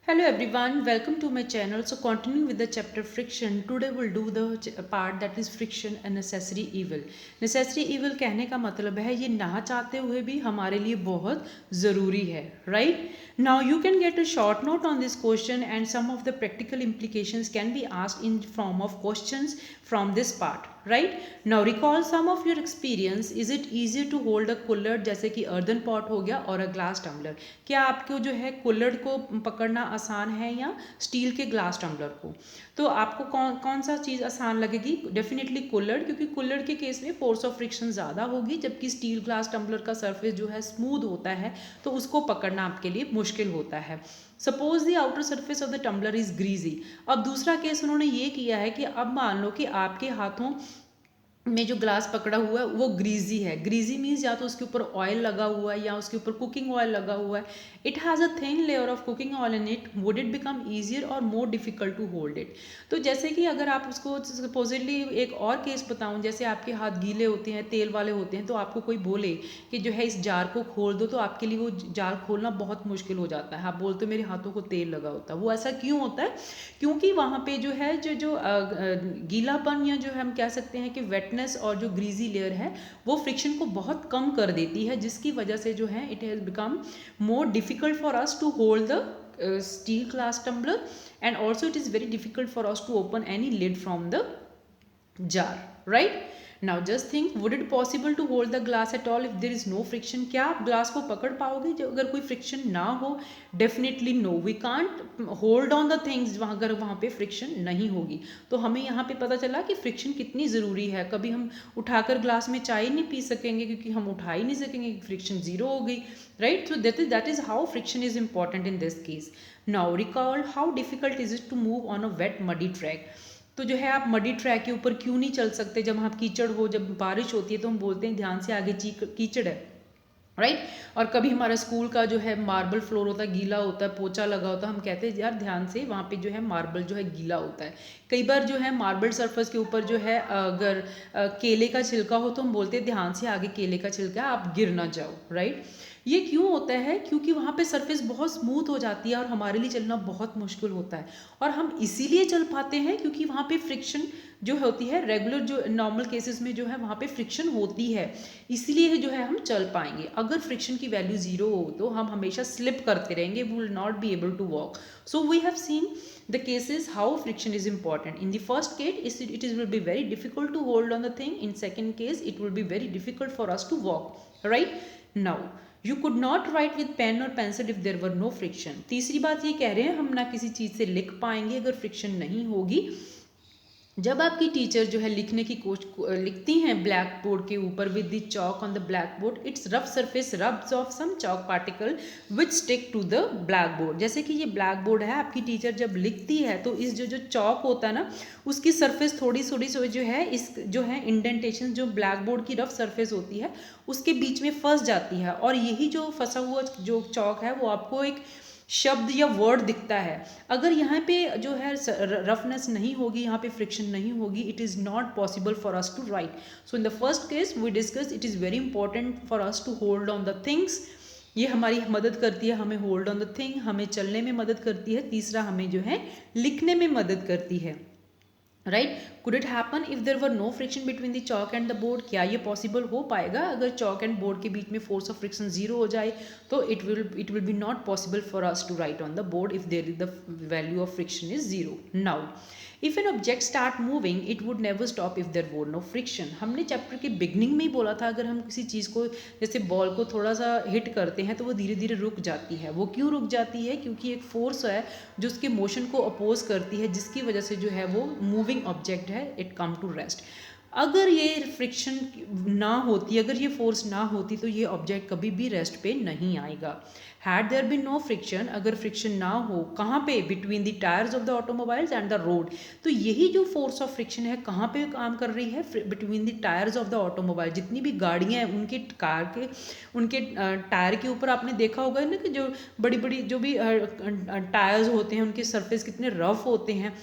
Hello everyone, welcome to my channel. So continuing with the chapter friction, today we'll do the part that is friction a necessary evil. Necessary evil कहने का मतलब है ये ना चाहते हुए भी हमारे लिए बहुत ज़रूरी है, right? Now you can get a short note on this question and some of the practical implications can be asked in form of questions from this part, right? Now recall some of your experience. Is it easier to hold a कुल्हड़ जैसे कि earthen pot हो गया और a glass tumbler? क्या आपको जो है कुल्हड़ को पकड़ना आसान है या स्टील के ग्लास टम्बलर को? तो आपको कौन कौन सा चीज़ आसान लगेगी? डेफिनेटली कुल्हड़, क्योंकि कुल्हड़ के केस में फोर्स ऑफ फ्रिक्शन ज़्यादा होगी, जबकि स्टील ग्लास टम्बलर का सरफेस जो है स्मूथ होता है, तो उसको पकड़ना आपके लिए मुश्किल होता है. Suppose the outer surface of the tumbler is greasy. अब दूसरा केस उन्होंने ये किया है कि अब मान लो कि आपके हाथों में जो ग्लास पकड़ा हुआ है वो ग्रीजी है. ग्रीजी मीन्स या तो उसके ऊपर ऑयल लगा हुआ है या उसके ऊपर कुकिंग ऑयल लगा हुआ है. It has a thin layer of cooking oil in it. Would it become easier or more difficult to hold it? तो जैसे कि अगर आप उसको सपोजिटली एक और केस बताऊं, जैसे आपके हाथ गीले होते हैं, तेल वाले होते हैं, तो आपको कोई बोले कि जो है इस जार को खोल दो, तो आपके लिए वो जार खोलना बहुत मुश्किल हो जाता है. आप बोलते हो मेरे हाथों को तेल लगा होता है. वो ऐसा क्यों होता है? क्योंकि वहाँ पे जो है जो गीलापन या जो हम कह सकते हैं कि वेटनेस और जो ग्रीजी लेयर है वो फ्रिक्शन को बहुत कम कर देती है, जिसकी वजह से जो है it has become more difficult for us to hold the steel glass tumbler, and also it is very difficult for us to open any lid from the jar, right? Now just think, would it possible to hold the glass at all if there is no friction? क्या आप glass को पकड़ पाओगे जब अगर कोई friction ना हो? Definitely no. We can't hold on the things अगर वहाँ पे फ्रिक्शन नहीं होगी. तो हमें यहाँ पे पता चला कि फ्रिक्शन कितनी ज़रूरी है. कभी हम उठाकर ग्लास में चाय नहीं पी सकेंगे क्योंकि हम उठा ही नहीं सकेंगे, फ्रिक्शन ज़ीरो हो गई, right? So that is how friction is important in this case. Now recall how difficult is it to move on a wet muddy track. तो जो है आप मडी ट्रैक के ऊपर क्यों नहीं चल सकते? जब वहाँ कीचड़ हो, जब बारिश होती है, तो हम बोलते हैं ध्यान से, आगे कीचड़ है, राइट? और कभी हमारा स्कूल का जो है मार्बल फ्लोर होता है, गीला होता है, पोछा लगा होता है, हम कहते हैं यार ध्यान से, वहाँ पे जो है मार्बल जो है गीला होता है. कई बार जो है मार्बल सरफेस के ऊपर जो है अगर केले का छिलका हो तो हम बोलते हैं ध्यान से, आगे केले का छिलका है, आप गिर ना जाओ, राइट? ये क्यों होता है? क्योंकि वहाँ पे सरफेस बहुत स्मूथ हो जाती है और हमारे लिए चलना बहुत मुश्किल होता है. और हम इसीलिए चल पाते हैं क्योंकि वहाँ पे फ्रिक्शन जो होती है, रेगुलर जो नॉर्मल केसेस में जो है वहाँ पे फ्रिक्शन होती है, इसीलिए जो है हम चल पाएंगे. अगर फ्रिक्शन की वैल्यू जीरो हो तो हम हमेशा स्लिप करते रहेंगे, we will not be able to walk. So we have seen the cases how friction is important. In the first case it is will be very difficult to hold on the thing. In second case it will be very difficult for us to walk, right? Now you could not write with pen or pencil if there were no friction. तीसरी बात ये कह रहे हैं हम ना किसी चीज़ से लिख पाएंगे अगर फ्रिक्शन नहीं होगी. जब आपकी टीचर जो है लिखने की लिखती हैं ब्लैक बोर्ड के ऊपर with the chalk on the black board, it's rough surface rubs off some chalk particle which stick to the black board. जैसे कि ये ब्लैक बोर्ड है, आपकी टीचर जब लिखती है तो इस जो चॉक होता है ना, उसकी सरफेस थोड़ी थोड़ी जो है इस जो है इंडेंटेशन जो ब्लैक बोर्ड की रफ सरफेस होती है उसके बीच में फंस जाती है. और यही जो फंसा हुआ जो चॉक है वो आपको एक शब्द या वर्ड दिखता है. अगर यहाँ पे जो है रफनेस नहीं होगी, यहाँ पे फ्रिक्शन नहीं होगी, it is not possible for us to write. So in the first case we discuss it is very important for us to hold on the things. ये हमारी मदद करती है, हमें होल्ड ऑन द थिंग, हमें चलने में मदद करती है. तीसरा हमें जो है लिखने में मदद करती है, right? Could it happen if there were no friction between the chalk and the board? क्या ये पॉसिबल हो पाएगा अगर चॉक एंड बोर्ड के बीच में फोर्स ऑफ फ्रिक्शन जीरो हो जाए? तो it will be not possible for us to write on the board if there is the value of friction is zero. Now if an object start moving it would never stop if there were no friction. हमने chapter के beginning में ही बोला था अगर हम किसी चीज़ को जैसे बॉल को थोड़ा सा हिट करते हैं तो वो धीरे धीरे रुक जाती है. वो क्यों रुक जाती है? क्योंकि एक फोर्स है जो उसके मोशन को अपोज करती है, जिसकी वजह से जो है वो मूविंग ऑब्जेक्ट है इट कम टू रेस्ट. अगर ये फ्रिक्शन ना होती, अगर ये फोर्स ना होती तो ये ऑब्जेक्ट कभी भी रेस्ट पे नहीं आएगा. Had there been no friction, अगर फ्रिक्शन ना हो कहाँ पे? Between the tyres of the automobiles and the road. तो यही जो फोर्स ऑफ फ्रिक्शन है कहाँ पे काम कर रही है? Between the tyres of the automobile. जितनी भी गाड़ियाँ हैं उनके कार के उनके टायर के ऊपर आपने देखा होगा ना कि जो बड़ी बड़ी जो भी टायर्स होते हैं उनके सरफेस कितने रफ होते हैं,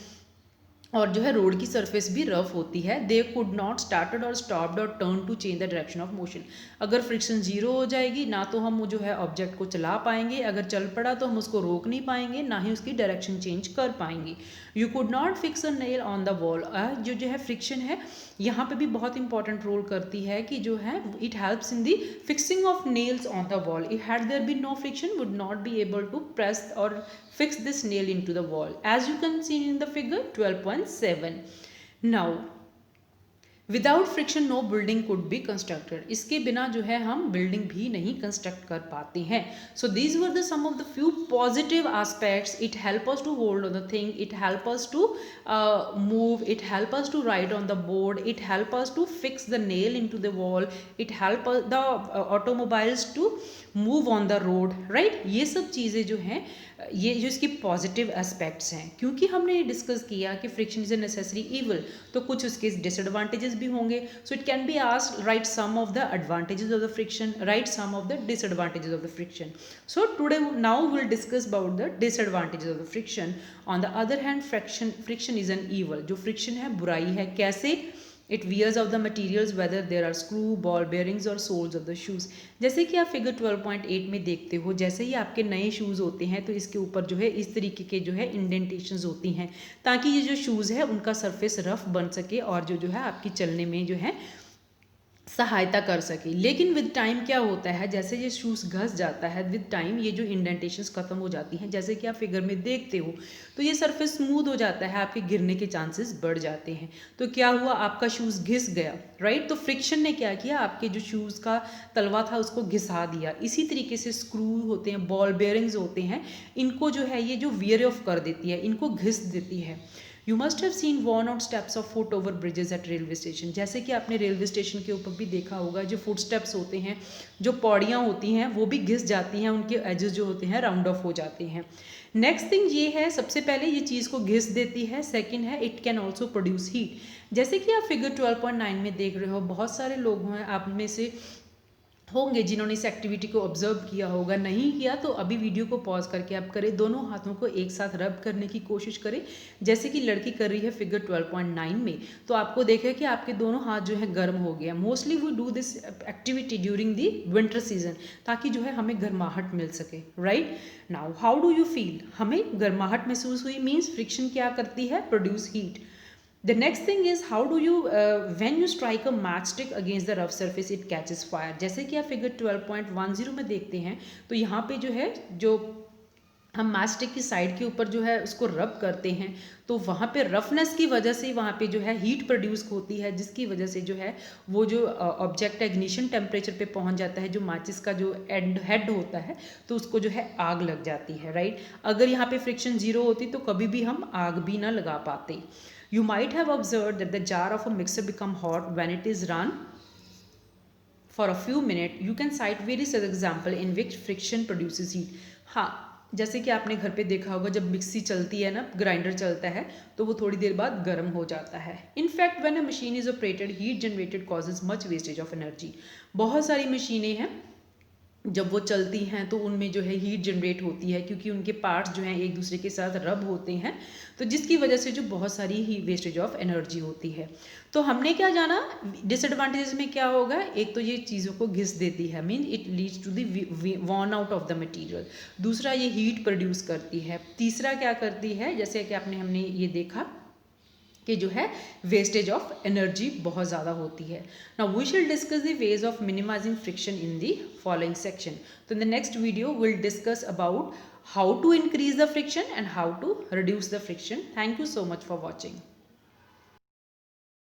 और जो है रोड की सरफेस भी रफ होती है। दे कुड नॉट स्टार्टेड और स्टॉप्ड और turn to change the direction of motion. अगर फ्रिक्शन जीरो हो जाएगी ना तो हम जो है ऑब्जेक्ट को चला पाएंगे, अगर चल पड़ा तो हम उसको रोक नहीं पाएंगे, ना ही उसकी डायरेक्शन चेंज कर पाएंगे। You could not fix a nail on the wall. जो है फ्रिक्शन है यहाँ पे भी बहुत इंपॉर्टेंट रोल करती है कि जो है it helps in the fixing of nails on the wall. If had there be no friction would not be able to press और fix this nail into the wall, as you can see in the figure 12.7. Now without friction no building could be constructed. इसके बिना जो है हम building भी नहीं construct कर पाते हैं। So these were the some of the few positive aspects. It help us to hold on the thing, it help us to move, it help us to write on the board, it help us to fix the nail into the wall, it help the automobiles to move on the road, right. ये सब चीज़ें जो हैं ये जो इसकी positive aspects हैं। क्योंकि हमने ये डिस्कस किया कि friction is a necessary evil, तो कुछ उसके डिसएडवांटेजेस भी होंगे। So it can be asked right some of the advantages of the friction, right some of the disadvantages of the friction. So today now will discuss about the disadvantages of the friction. On the other hand friction is an evil. जो friction है बुराई है। कैसे? It wears off the materials whether there are screw, ball bearings और souls of the shoes. जैसे कि आप figure 12.8 में देखते हो, जैसे ही आपके नए शूज़ होते हैं तो इसके ऊपर जो है इस तरीके के जो है इंडेंटेशंस होती हैं, ताकि ये जो शूज़ है उनका सरफेस रफ बन सके और जो है आपकी चलने में जो है सहायता कर सके। लेकिन विद टाइम क्या होता है, जैसे ये शूज़ घस जाता है विद टाइम ये जो इंडेंटेशंस खत्म हो जाती हैं, जैसे कि आप फिगर में देखते हो, तो ये सरफेस स्मूथ हो जाता है, आपके गिरने के चांसेस बढ़ जाते हैं। तो क्या हुआ, आपका शूज़ घिस गया, राइट। तो फ्रिक्शन ने क्या किया, आपके जो शूज़ का तलवा था उसको घिसा दिया। इसी तरीके से स्क्रू होते हैं, बॉल बेयरिंग्स होते हैं, इनको जो है ये जो वियर ऑफ कर देती है, इनको घिस देती है। You must have seen worn out steps of foot over bridges at railway station. जैसे कि आपने रेलवे स्टेशन के ऊपर भी देखा होगा, जो फुट स्टेप्स होते हैं, जो पौड़ियाँ होती हैं वो भी घिस जाती हैं, उनके एजेस जो होते हैं राउंड ऑफ हो जाते हैं। नेक्स्ट थिंग ये है, सबसे पहले ये चीज़ को घिस देती है। सेकंड है it can also produce heat. जैसे कि आप फिगर 12.9 में देख रहे हो, बहुत सारे लोग हैं आप में से होंगे जिन्होंने इस एक्टिविटी को ऑब्जर्व किया होगा। नहीं किया तो अभी वीडियो को पॉज करके आप करें, दोनों हाथों को एक साथ रब करने की कोशिश करें, जैसे कि लड़की कर रही है फिगर 12.9 में। तो आपको देखें कि आपके दोनों हाथ जो है गर्म हो गया। Mostly we do this activity during the winter season, ताकि जो है हमें गर्माहट मिल सके, right. Now how do you feel, हमें गर्माहट महसूस हुई, मीन्स फ्रिक्शन क्या करती है, produce heat. The next thing is how do you when you strike a matchstick against the rough surface it catches fire। जैसे कि आप फिगर 12.10 में देखते हैं, तो यहाँ पे जो है जो हम मैचस्टिक की साइड के ऊपर जो है उसको रब करते हैं, तो वहाँ पे रफनेस की वजह से वहाँ पे जो है हीट प्रोड्यूस होती है, जिसकी वजह से जो है वो जो ऑब्जेक्ट इग्निशन टेम्परेचर पे पहुँच जाता है, जो माचिस का जो हेड होता है, तो उसको जो है आग लग जाती है, राइट। अगर यहाँ पे फ्रिक्शन जीरो होती तो कभी भी हम आग भी ना लगा पाते। You might have observed that the jar of a mixer become hot when it is run for a few minutes. You can cite various other example in which friction produces heat। हाँ, जैसे कि आपने घर पे देखा होगा, जब mixie चलती है ना, ग्राइंडर चलता है, तो वो थोड़ी देर बाद गर्म हो जाता है। In fact, when a machine is operated, heat generated causes much wastage of energy। बहुत सारी मशीनें हैं जब वो चलती हैं तो उनमें जो है हीट जनरेट होती है, क्योंकि उनके पार्ट्स जो हैं एक दूसरे के साथ रब होते हैं, तो जिसकी वजह से जो बहुत सारी ही वेस्टेज ऑफ एनर्जी होती है। तो हमने क्या जाना, डिसएडवांटेजेस में क्या होगा, एक तो ये चीज़ों को घिस देती है, mean it leads to the worn out of the material. दूसरा, ये हीट प्रोड्यूस करती है। तीसरा क्या करती है, जैसे कि हमने ये देखा कि जो है वेस्टेज ऑफ एनर्जी बहुत ज़्यादा होती है। Now we shall discuss the ways of minimising friction in the following section. तो in the next video will discuss about how to increase the friction and how to reduce the friction. Thank you so much for watching.